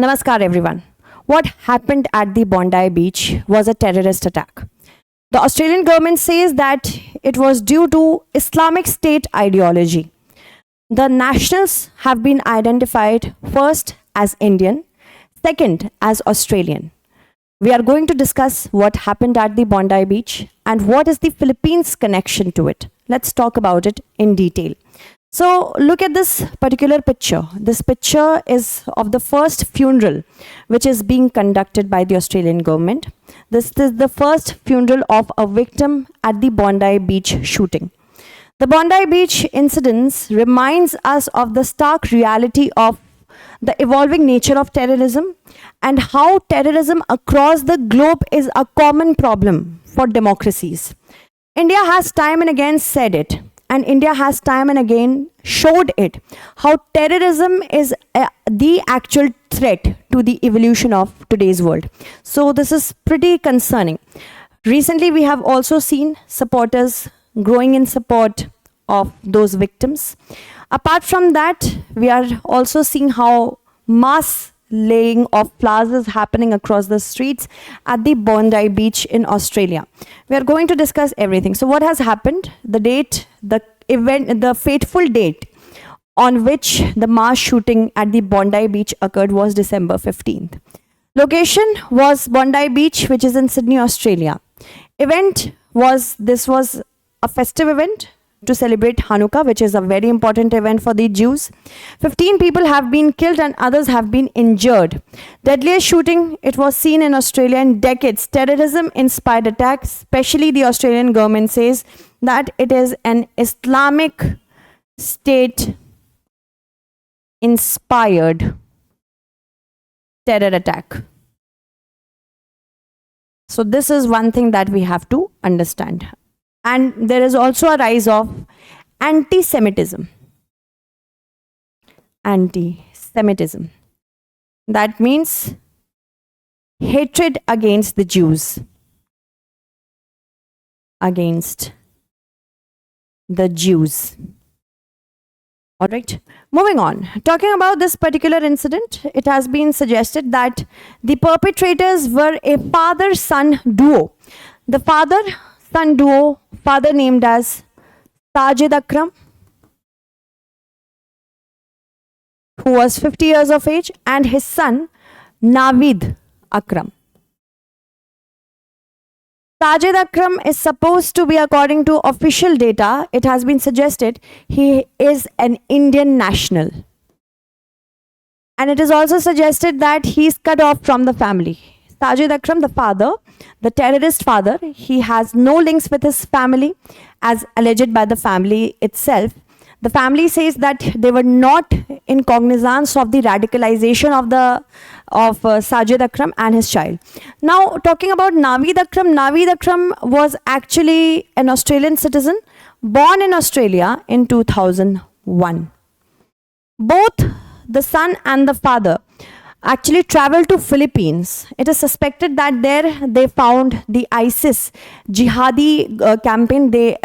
Namaskar, everyone. What happened at the Bondi Beach was a terrorist attack. The Australian government says that it was due to Islamic State ideology. The nationals have been identified first as Indian, second as Australian. We are going to discuss what happened at the Bondi Beach and what is the Philippines' connection to it. Let's talk about it in detail. So, look at this particular picture. This picture is of the first funeral which is being conducted by the Australian government. This is the first funeral of a victim at the Bondi Beach shooting. The Bondi Beach incidents reminds us of the stark reality of the evolving nature of terrorism and how terrorism across the globe is a common problem for democracies. India has time and again said it, and India has time and again showed it, how terrorism is the actual threat to the evolution of today's world. So this is pretty concerning. Recently, we have also seen supporters growing in support of those victims. Apart from that, we are also seeing how mass laying of flowers is happening across the streets at the Bondi Beach in Australia. We are going to discuss everything. So what has happened? The date, the event, the fateful date on which the mass shooting at the Bondi Beach occurred was December 15th. Location was Bondi Beach, which is in Sydney, Australia. This was a festive event to celebrate Hanukkah, which is a very important event for the Jews. 15 people have been killed and others have been injured. Deadliest shooting, it was seen in Australia in decades. Terrorism-inspired attack, especially the Australian government says that it is an Islamic State-inspired terror attack. So this is one thing that we have to understand. And there is also a rise of anti-Semitism. Anti-Semitism. That means hatred against the Jews. Against the Jews. All right. Moving on. Talking about this particular incident, it has been suggested that the perpetrators were a father-son duo. The father-son duo, father named as Sajid Akram, who was 50 years of age, and his son Naveed Akram. Sajid Akram is supposed to be, according to official data, it has been suggested he is an Indian national. And it is also suggested that he is cut off from the family. Sajid Akram, the father, the terrorist father, he has no links with his family as alleged by the family itself. The family says that they were not in cognizance of the radicalization of Sajid Akram and his child. Now, talking about Naveed Akram was actually an Australian citizen born in Australia in 2001. Both the son and the father actually traveled to Philippines. It is suspected that there they found the ISIS jihadi campaign. They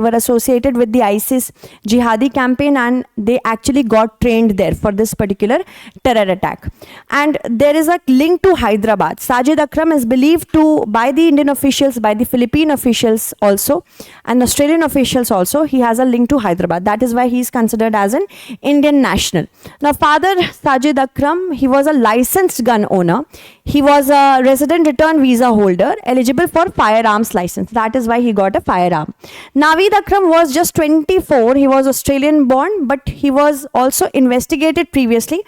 were associated with the ISIS jihadi campaign, and they actually got trained there for this particular terror attack. And there is a link to Hyderabad. Sajid Akram is believed to, by the Indian officials, by the Philippine officials also, and Australian officials also, he has a link to Hyderabad. That is why he is considered as an Indian national. Now, father Sajid Akram, he was a licensed gun owner. He was a resident return visa holder eligible for firearms license. That is why he got a firearm. Naveed Akram was just 24. He was Australian born, but he was also investigated previously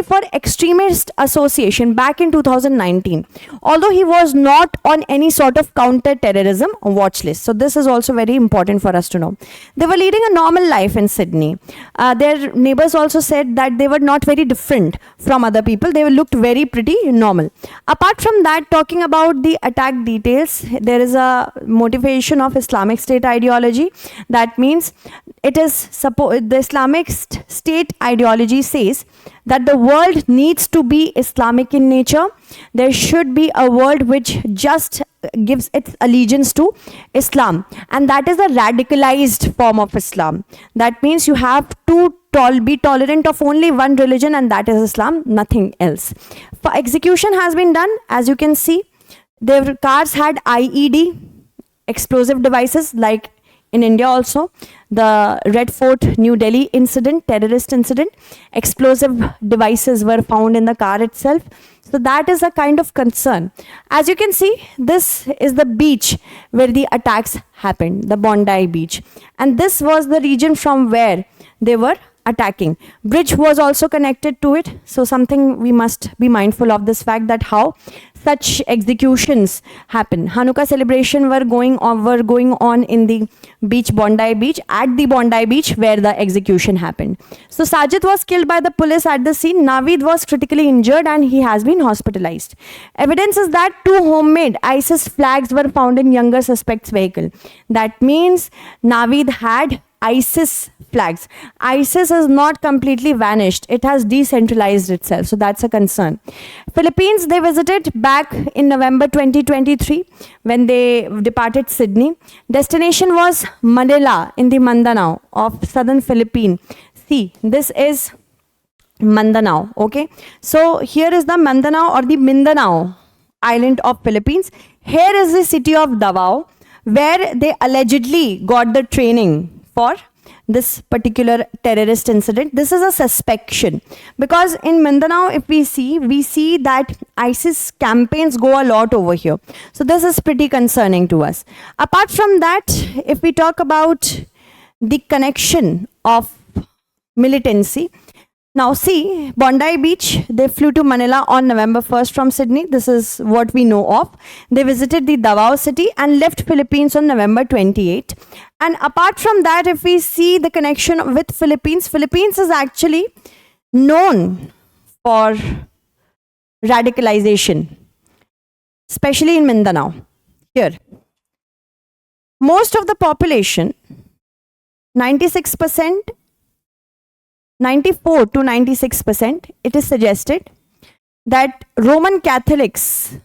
for extremist association back in 2019, although he was not on any sort of counter-terrorism watch list. So this is also very important for us to know. They were leading a normal life in Sydney. Their neighbors also said that they were not very different from other people. They looked very pretty normal. Apart from that, talking about the attack details, there is a motivation of Islamic State ideology. That means it is the Islamic State ideology says that the world needs to be Islamic in nature. There should be a world which just gives its allegiance to Islam, and that is a radicalized form of Islam. That means you have to be tolerant of only one religion, and that is Islam, nothing else. For execution has been done, as you can see. Their cars had IED, explosive devices, like in India also. The Red Fort, New Delhi incident, terrorist incident, explosive devices were found in the car itself. So that is a kind of concern. As you can see, this is the beach where the attacks happened, the Bondi beach. And this was the region from where they were attacking. Bridge was also connected to it. So something we must be mindful of, this fact that how such executions happen. Hanukkah celebration were going on in the beach, Bondi beach, at the Bondi beach where the execution happened. So Sajid was killed by the police at the scene. Naveed was critically injured and he has been hospitalized. Evidence is that 2 homemade ISIS flags were found in younger suspect's vehicle. That means Naveed had ISIS flags. ISIS is not completely vanished. It has decentralized itself. So that's a concern. Philippines, they visited back in November 2023 when they departed Sydney. Destination was Manila in the Mindanao of southern Philippines. See, this is Mindanao. Okay. So here is the Mindanao or the Mindanao island of Philippines. Here is the city of Davao where they allegedly got the training for this particular terrorist incident. This is a suspicion because in Mindanao, if we see that ISIS campaigns go a lot over here. So this is pretty concerning to us. Apart from that, if we talk about the connection of militancy, now see, Bondi Beach, they flew to Manila on November 1st from Sydney. This is what we know of. They visited the Davao city and left Philippines on November 28. And apart from that, if we see the connection with Philippines, Philippines is actually known for radicalization, especially in Mindanao. Here, most of the population, 96%, 94 to 96%, it is suggested that Roman Catholics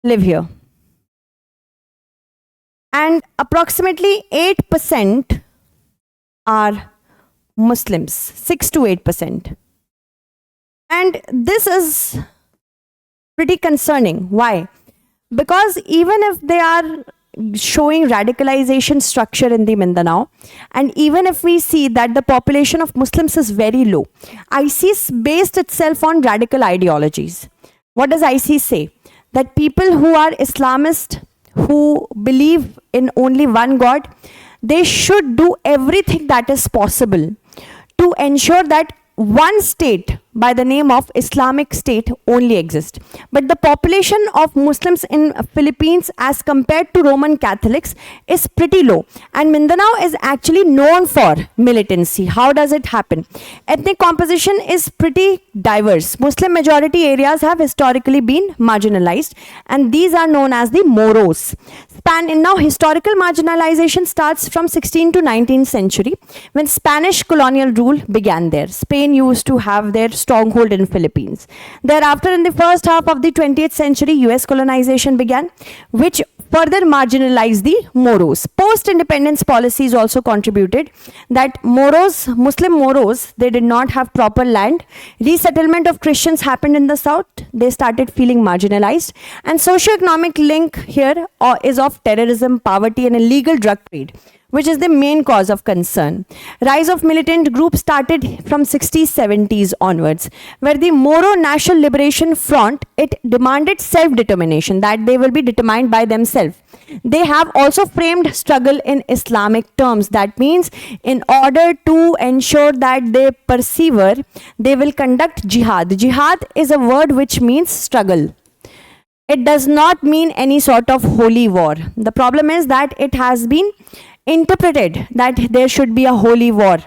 live here. And approximately 8% are Muslims, 6 to 8%. And this is pretty concerning. Why? Because even if they are showing radicalization structure in the Mindanao, and even if we see that the population of Muslims is very low, ISIS based itself on radical ideologies. What does ISIS say? That people who are Islamist, who believe in only one God, they should do everything that is possible to ensure that one state by the name of Islamic State only exists. But the population of Muslims in Philippines as compared to Roman Catholics is pretty low. And Mindanao is actually known for militancy. How does it happen? Ethnic composition is pretty diverse. Muslim majority areas have historically been marginalized, and these are known as the Moros. Now historical marginalization starts from 16th to 19th century when Spanish colonial rule began there. Spain used to have their stronghold in Philippines. Thereafter, in the first half of the 20th century, US colonization began, which further marginalized the Moros. Post-independence policies also contributed that Muslim Moros, they did not have proper land. Resettlement of Christians happened in the south. They started feeling marginalized. And socio-economic link here is of terrorism, poverty, and illegal drug trade, which is the main cause of concern. Rise of militant groups started from 60s, 70s onwards, where the Moro National Liberation Front, it demanded self-determination, that they will be determined by themselves. They have also framed struggle in Islamic terms. That means in order to ensure that they persevere, they will conduct jihad. Jihad is a word which means struggle. It does not mean any sort of holy war. The problem is that it has been interpreted that there should be a holy war,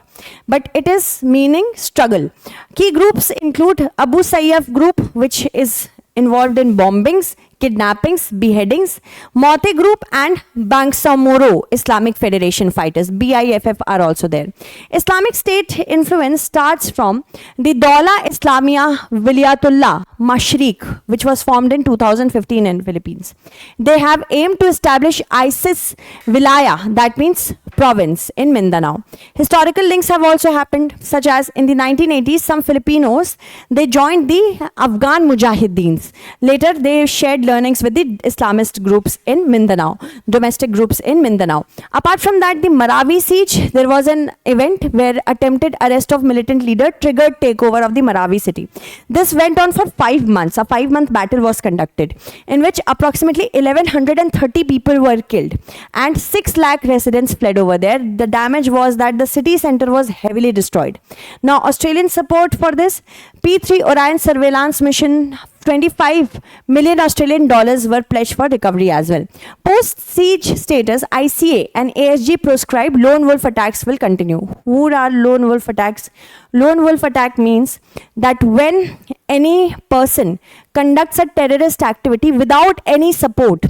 but it is meaning struggle. Key groups include Abu Sayyaf group, which is involved in bombings, kidnappings, beheadings, Mote group, and Bangsamoro Islamic Federation fighters, BIFF, are also there. Islamic State influence starts from the Dawla Islamia Wilayatullah Mashriq, which was formed in 2015 in Philippines. They have aimed to establish ISIS Wilaya, that means province in Mindanao. Historical links have also happened, such as in the 1980s, some Filipinos, they joined the Afghan Mujahideens. Later, they shared learnings with the Islamist groups in Mindanao, domestic groups in Mindanao. Apart from that, the Marawi siege, there was an event where attempted arrest of militant leader triggered takeover of the Marawi city. This went on for 5 months. A 5-month battle was conducted, in which approximately 1130 people were killed and 6 lakh residents fled over there. The damage was that the city center was heavily destroyed. Now, Australian support for this P3 Orion surveillance mission, 25 million Australian dollars were pledged for recovery as well. Post-siege status, ICA and ASG proscribed lone wolf attacks will continue. Who are lone wolf attacks? Lone wolf attack means that when any person conducts a terrorist activity without any support,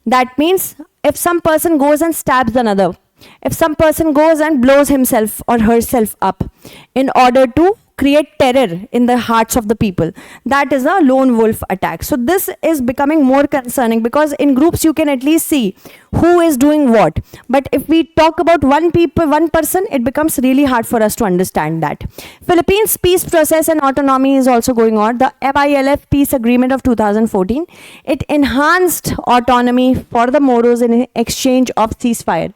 that means if some person goes and stabs another, if some person goes and blows himself or herself up in order to create terror in the hearts of the people, that is a lone wolf attack. So this is becoming more concerning, because in groups you can at least see who is doing what, but if we talk about one person, it becomes really hard for us to understand that. Philippines peace process and autonomy is also going on. The MILF peace agreement of 2014, it enhanced autonomy for the Moros in exchange of ceasefire.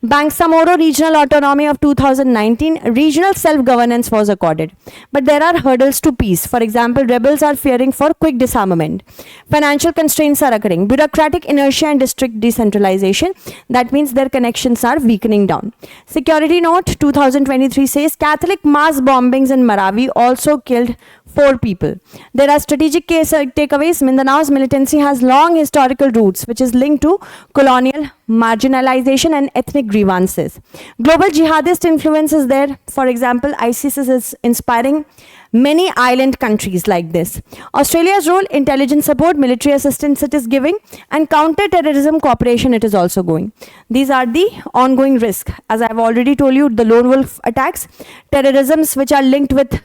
Bangsamoro regional autonomy of 2019, regional self-governance was accorded. But there are hurdles to peace. For example, rebels are fearing for quick disarmament. Financial constraints are occurring. Bureaucratic inertia and district decentralization. That means their connections are weakening down. Security note 2023 says Catholic mass bombings in Marawi also killed 4 people. There are strategic takeaways. Mindanao's militancy has long historical roots, which is linked to colonial marginalization and ethnic grievances. Global jihadist influence is there. For example, ISIS is inspiring many island countries like this. Australia's role, intelligence support, military assistance it is giving, and counter-terrorism cooperation it is also going. These are the ongoing risks. As I have already told you, the lone wolf attacks, terrorisms which are linked with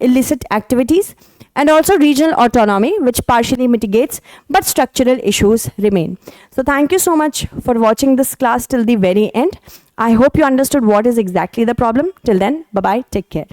illicit activities, and also regional autonomy, which partially mitigates, but structural issues remain. So thank you so much for watching this class till the very end. I hope you understood what is exactly the problem. Till then, bye-bye, take care.